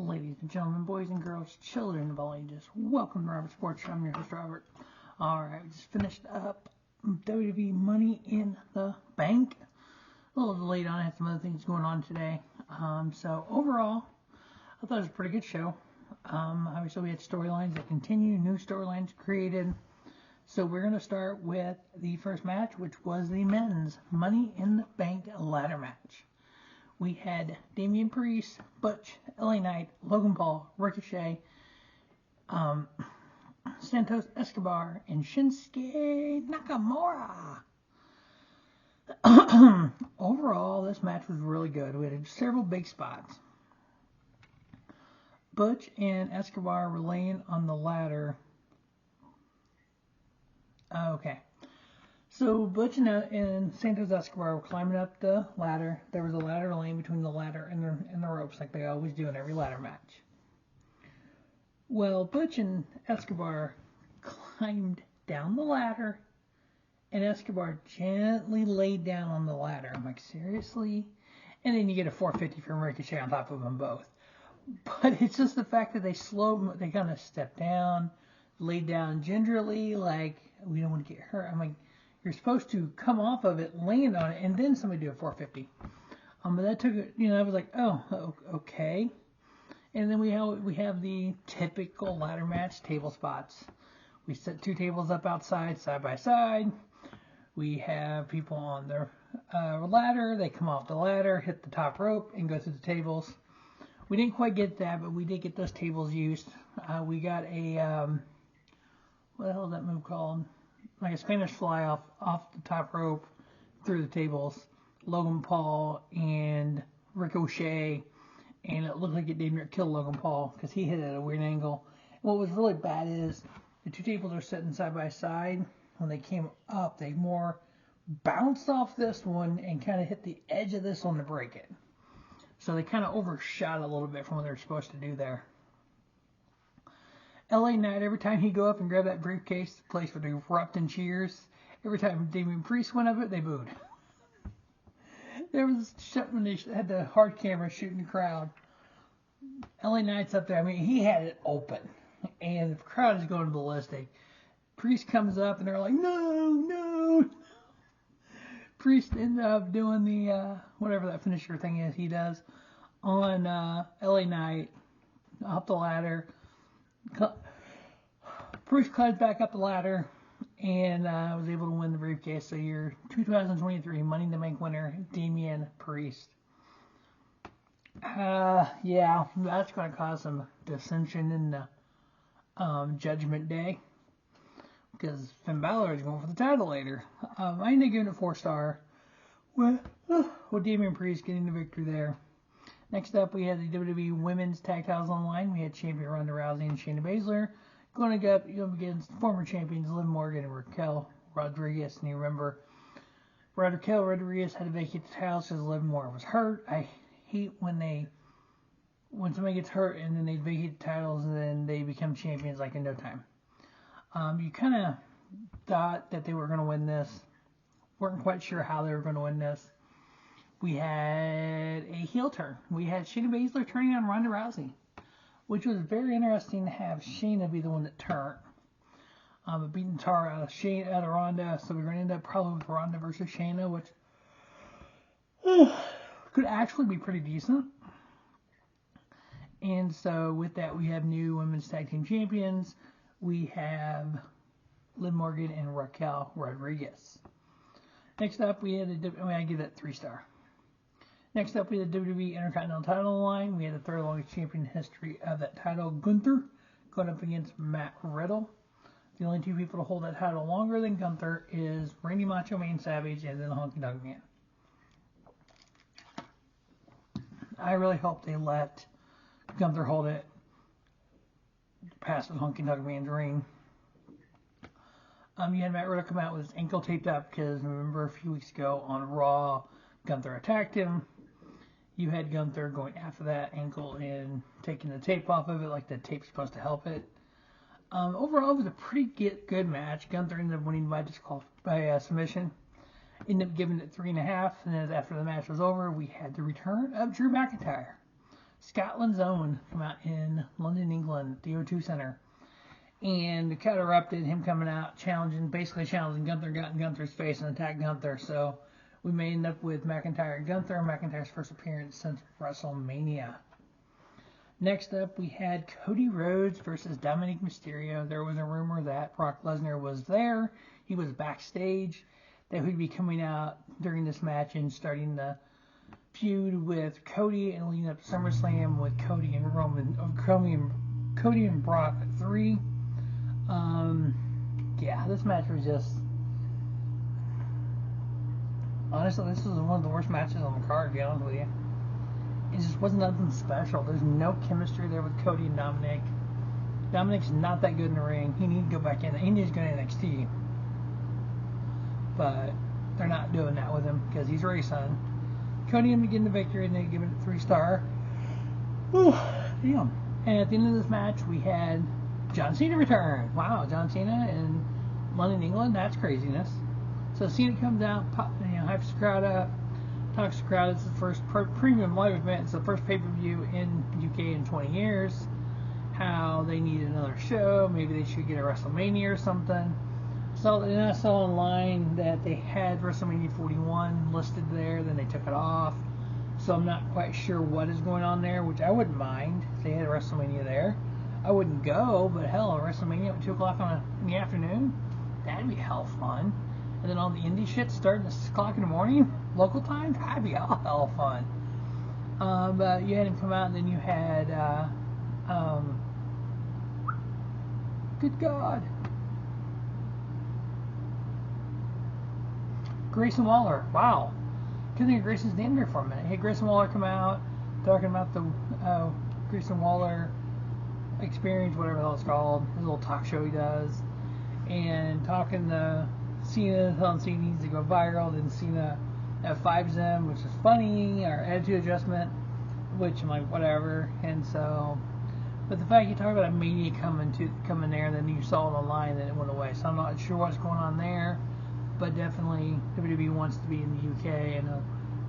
Ladies and gentlemen, boys and girls, children of all ages, welcome to Robert Sports. I'm your host, Robert. Alright, we just finished up WWE Money in the Bank. A little late on, I had some other things going on today. So overall, I thought it was a pretty good show. Obviously, we had storylines that continue, new storylines created. So we're going to start with the first match, which was the men's Money in the Bank ladder match. We had Damian Priest, Butch, LA Knight, Logan Paul, Ricochet, Santos, Escobar, and Shinsuke Nakamura. Overall, this match was really good. We had several big spots. Butch and Escobar were laying on the ladder. Okay. So Butch and Santos Escobar were climbing up the ladder. There was a ladder laying between the ladder and the ropes, like they always do in every ladder match. Well, Butch and Escobar climbed down the ladder, and Escobar gently laid down on the ladder. I'm like, seriously? And then you get a 450 from Ricochet on top of them both. But it's just the fact that they kind of stepped down, laid down gingerly, like, we don't want to get hurt. I'm like, you're supposed to come off of it, land on it, and then somebody do a 450. But that took, I was like, oh, okay. And then we have the typical ladder match table spots. We set two tables up outside, side by side. We have people on their ladder. They come off the ladder, hit the top rope, and go through the tables. We didn't quite get that, but we did get those tables used. We got a, what the hell is that move called? Like a Spanish fly off the top rope through the tables. Logan Paul and Ricochet, and it looked like it didn't kill Logan Paul because he hit it at a weird angle. And what was really bad is the two tables are sitting side by side. When they came up, they more bounced off this one and kind of hit the edge of this one to break it. So they kind of overshot a little bit from what they were supposed to do there. LA Knight, every time he'd go up and grab that briefcase, the place would erupt in cheers. Every time Damian Priest went up it, they booed. There was when they had the hard camera shooting the crowd. LA Knight's up there. I mean, he had it open. And the crowd is going ballistic. Priest comes up and they're like, no. Priest ended up doing the, whatever that finisher thing is he does, on LA Knight, up the ladder. Priest climbed back up the ladder and was able to win the briefcase. So your 2023 Money in the Bank winner, Damian Priest. Yeah, that's going to cause some dissension in the Judgment Day, because Finn Baszler is going for the title later. I ended up giving it 4-star with Damian Priest getting the victory there. Next up, we had the WWE Women's Tag Titles on the line. We had champion Ronda Rousey and Shayna Baszler going up against former champions Liv Morgan and Raquel Rodriguez. And you remember, Raquel Rodriguez had to vacate the titles because Liv Morgan was hurt. I hate when somebody gets hurt and then they vacate the titles and then they become champions like in no time. You kind of thought that they were going to win this. Weren't quite sure how they were going to win this. We had a heel turn. We had Shayna Baszler turning on Ronda Rousey, which was very interesting to have Shayna be the one that turned. But beating Tara out of Ronda, so we're going to end up probably with Ronda versus Shayna, which could actually be pretty decent. And so with that, we have new women's tag team champions. We have Liv Morgan and Raquel Rodriguez. Next up, I give that 3-star. Next up, we had the WWE Intercontinental title line. We had the third longest champion in history of that title, Gunther, going up against Riddle. The only two people to hold that title longer than Gunther is Randy Macho Man Savage and then Honky Tonk Man. I really hope they let Gunther hold it past the Honky Tonk Man's ring. You had Matt Riddle come out with his ankle taped up because remember a few weeks ago on Raw, Gunther attacked him. You had Gunther going after that ankle and taking the tape off of it like the tape's supposed to help it. Overall, it was a pretty good match. Gunther ended up winning by submission. Ended up giving it 3.5, and then after the match was over, we had the return of Drew McIntyre. Scotland's own come out in London, England, the O2 Center. And the crowd erupted, him coming out, basically challenging Gunther, got in Gunther's face and attacked Gunther. So we may end up with McIntyre and Gunther, McIntyre's first appearance since WrestleMania. Next up, we had Cody Rhodes versus Dominik Mysterio. There was a rumor that Brock Lesnar was there. He was backstage. That he'd be coming out during this match and starting the feud with Cody and leading up to SummerSlam with Cody and Brock at 3. Yeah, this match was just... Honestly, this was one of the worst matches on the card, to be honest with you. It just wasn't nothing special. There's no chemistry there with Cody and Dominik. Dominik's not that good in the ring. He needs to go back in. He needs to go to NXT. But they're not doing that with him because he's already signed. Cody and getting the victory and they give it a 3-star. Damn. And at the end of this match, we had John Cena return. Wow, John Cena in London, England. That's craziness. So Cena comes out, hypes the crowd up, talks to the crowd. It's the first premium live event. It's the first pay-per-view in UK in 20 years. How they need another show. Maybe they should get a WrestleMania or something. So then I saw online that they had WrestleMania 41 listed there. Then they took it off. So I'm not quite sure what is going on there, which I wouldn't mind if they had WrestleMania there. I wouldn't go, but hell, WrestleMania at 2 o'clock in the afternoon? That'd be hell fun. And then all the indie shit starting at 6 o'clock in the morning, local time? That'd be hell fun. But you had him come out, and then you had, good God, Grayson Waller. Wow. Couldn't think of Grayson's name there for a minute. Hey, Grayson Waller come out, talking about the Grayson Waller experience, whatever the hell it's called, his little talk show he does, and talking to Cena, telling Cena needs to go viral, then Cena F5s him, which is funny, or attitude adjustment, which I'm like, whatever. And so, but the fact you talk about a Mania coming there, and then you saw it online, then it went away. So I'm not sure what's going on there, but definitely WWE wants to be in the UK, and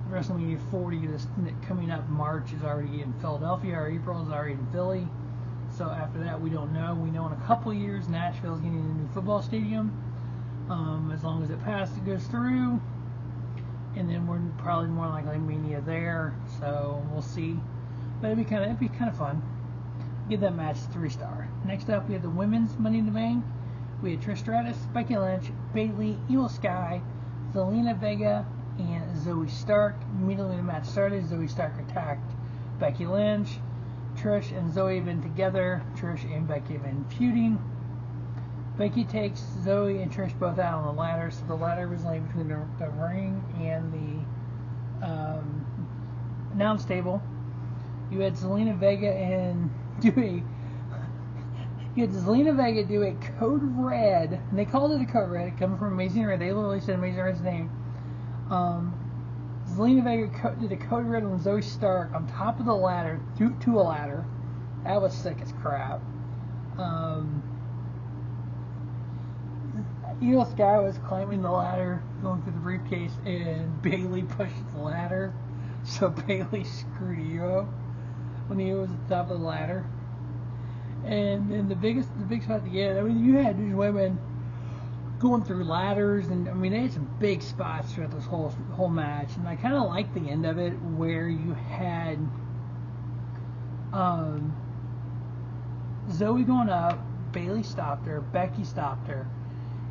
WrestleMania 40 this coming up March is already in Philadelphia, or April is already in Philly. So after that, we don't know. We know in a couple of years Nashville's getting a new football stadium. As long as it goes through, and then we're probably more likely Mania there. So we'll see. But it'd be kind of fun. Give that match 3-star. Next up, we have the women's Money in the Bank. We had Trish Stratus, Becky Lynch, Bayley, Io Sky, Zelina Vega, and Zoey Stark. Immediately the match started, Zoey Stark attacked Becky Lynch. Trish and Zoey have been together. Trish and Becky have been feuding. Becky takes Zoey and Trish both out on the ladder, so the ladder was laying between the ring and the announce table. You had Zelina Vega do a Code Red, and they called it a Code Red. It comes from Amazing Red. They literally said Amazing Red's name. Zelina Vega did a Code Red on Zoey Stark on top of the ladder, to a ladder. That was sick as crap. Io Sky was climbing the ladder, going through the briefcase, and Bayley pushed the ladder, so Bayley screwed Io when Io was at the top of the ladder. And then the big spot at the end, I mean, you had these women going through ladders, and I mean, they had some big spots throughout this whole match, and I kind of liked the end of it where you had Zoey going up, Bayley stopped her, Becky stopped her.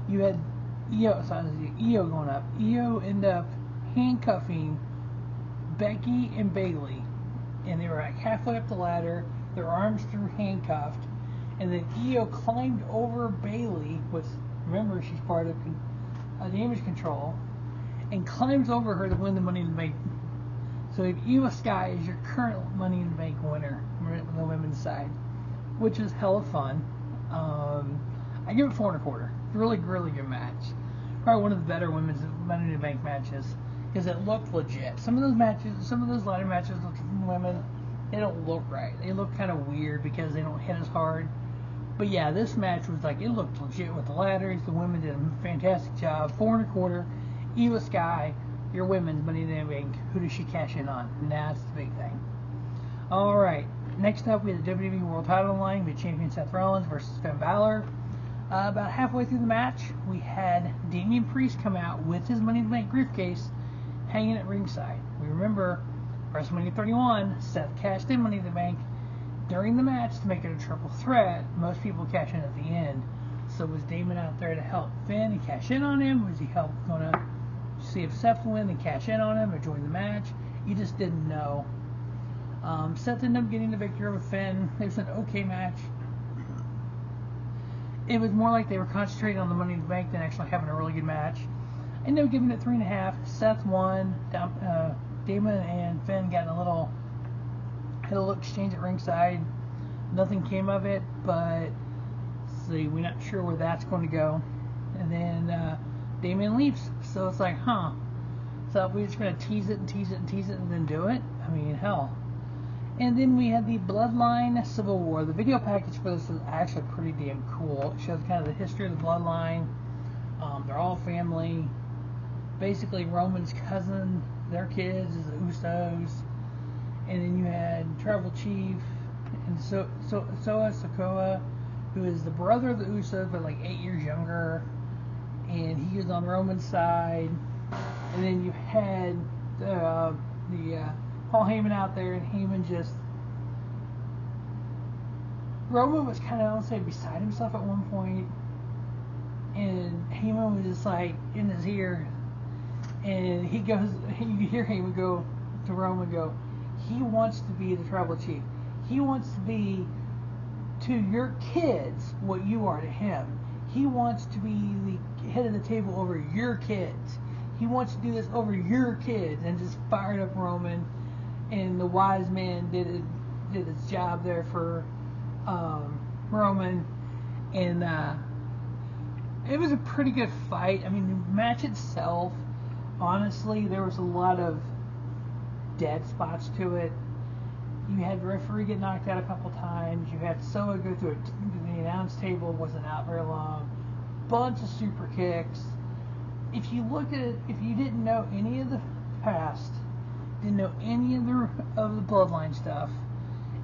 You had Io going up. Io ended up handcuffing Becky and Bayley, and they were like halfway up the ladder, their arms through handcuffed, and then Io climbed over Bayley, with, remember, she's part of Damage Control, and climbs over her to win the Money in the Bank. So if Io Sky is your current Money in the Bank winner on the women's side, which is hella fun. I give it 4 1/4. Really, really good match. Probably one of the better women's Money in the Bank matches, because it looked legit. Some of those ladder matches with women, they don't look right. They look kind of weird because they don't hit as hard. But yeah, this match was like, it looked legit with the ladders. The women did a fantastic job. 4 1/4. Io Sky, your women's Money in the Bank. Who does she cash in on? And that's the big thing. Alright, next up we had the WWE World Title line with champion Seth Rollins versus Finn Balor. About halfway through the match, we had Damian Priest come out with his Money in the Bank briefcase hanging at ringside. We remember WrestleMania 31, Seth cashed in Money in the Bank during the match to make it a triple threat. Most people cash in at the end. So was Damon out there to help Finn and cash in on him? Was he going to see if Seth would win and cash in on him or join the match? You just didn't know. Seth ended up getting the victory over Finn. It was an okay match. It was more like they were concentrating on the Money in the Bank than actually having a really good match. And they were giving it 3.5. Seth won. Damon and Finn got had a little exchange at ringside. Nothing came of it, but see, we're not sure where that's going to go. And then Damian leaves, so it's like, so we're just going to tease it and tease it and tease it and then do it? I mean, hell. And then we had the Bloodline Civil War. The video package for this is actually pretty damn cool. It shows kind of the history of the Bloodline. They're all family. Basically, Roman's cousin, their kids, is the Usos. And then you had Tribal Chief and Sokoa, who is the brother of the Usos, but like 8 years younger. And he was on Roman's side. And then you had Paul Heyman out there, and Heyman Roman was kind of, I don't say, beside himself at one point, and Heyman was just like in his ear, and you hear Heyman go to Roman, he wants to be the tribal chief. He wants to be to your kids what you are to him. He wants to be the head of the table over your kids. He wants to do this over your kids, and just fired up Roman. And the wise man did his job there for Roman, and it was a pretty good fight. I mean, the match itself, honestly, there was a lot of dead spots to it. You had the referee get knocked out a couple times. You had Soa go through the announce table, wasn't out very long. Bunch of super kicks. If you look at it, if you didn't know any of the past, didn't know any of the Bloodline stuff,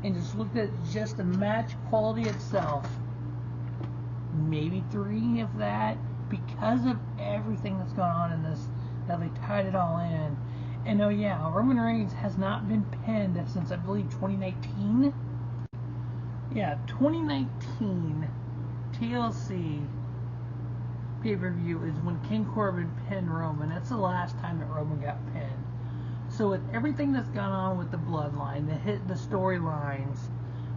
and just looked at just the match quality itself, maybe 3 of that, because of everything that's going on in this, that they tied it all in. And oh yeah, Roman Reigns has not been pinned since, I believe, 2019. Yeah, 2019 TLC pay-per-view is when King Corbin pinned Roman. That's the last time that Roman got pinned. So with everything that's gone on with the Bloodline, the storylines,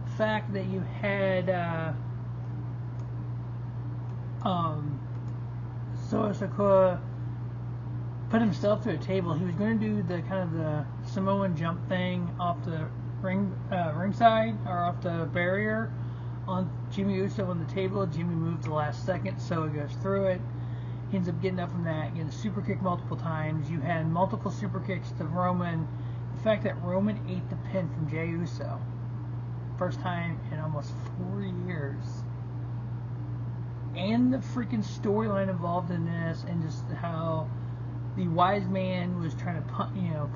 the fact that you had Sikoa put himself through a table. He was going to do the kind of the Samoan jump thing off the ringside, or off the barrier on Jimmy Uso on the table. Jimmy moved the last second, so he goes through it. He ends up getting up from that, getting a super kick multiple times. You had multiple super kicks to Roman. The fact that Roman ate the pin from Jey Uso. First time in almost 4 years. And the freaking storyline involved in this, and just how the wise man was trying to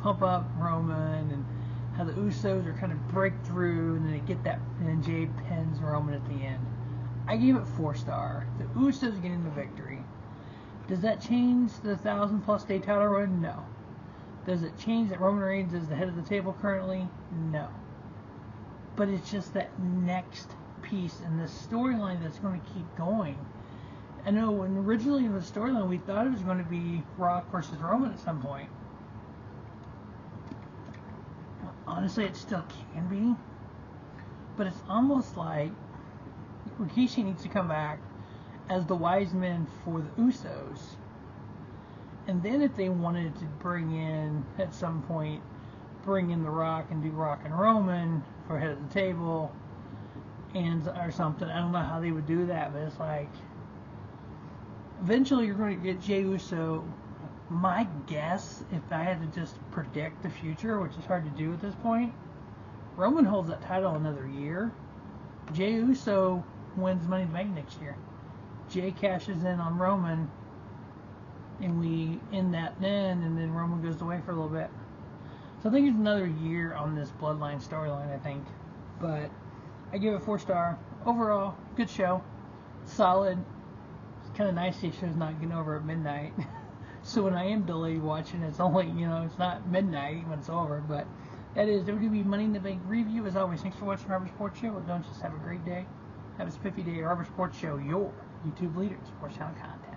pump up Roman, and how the Usos are kind of break through, and then they get that, and then Jey pins Roman at the end. I gave it 4-star. The Usos getting the victory. Does that change the 1,000+ day title run? No. Does it change that Roman Reigns is the head of the table currently? No. But it's just that next piece in this storyline that's going to keep going. I know when originally in the storyline we thought it was going to be Rock versus Roman at some point. Honestly, it still can be. But it's almost like Rikishi needs to come back as the wise men for the Usos. And then if they wanted to bring in, at some point, bring in The Rock and do Rock and Roman for head of the table, and or something. I don't know how they would do that, but it's like, eventually you're going to get Jey Uso. My guess, if I had to just predict the future, which is hard to do at this point, Roman holds that title another year. Jey Uso wins Money in the Bank next year. Jey cashes in on Roman, and we end that then, and then Roman goes away for a little bit. So I think it's another year on this Bloodline storyline, I think. But I give it 4-star. Overall, good show. Solid. It's kind of nice the show's not getting over at midnight. So when I am delayed watching, it's only, it's not midnight when it's over. But that is WWE Money in the Bank review. As always, thanks for watching Rubber Sports Show. Don't just have a great day. Have a spiffy day. Rubber Sports Show, your YouTube leader in sports channel content.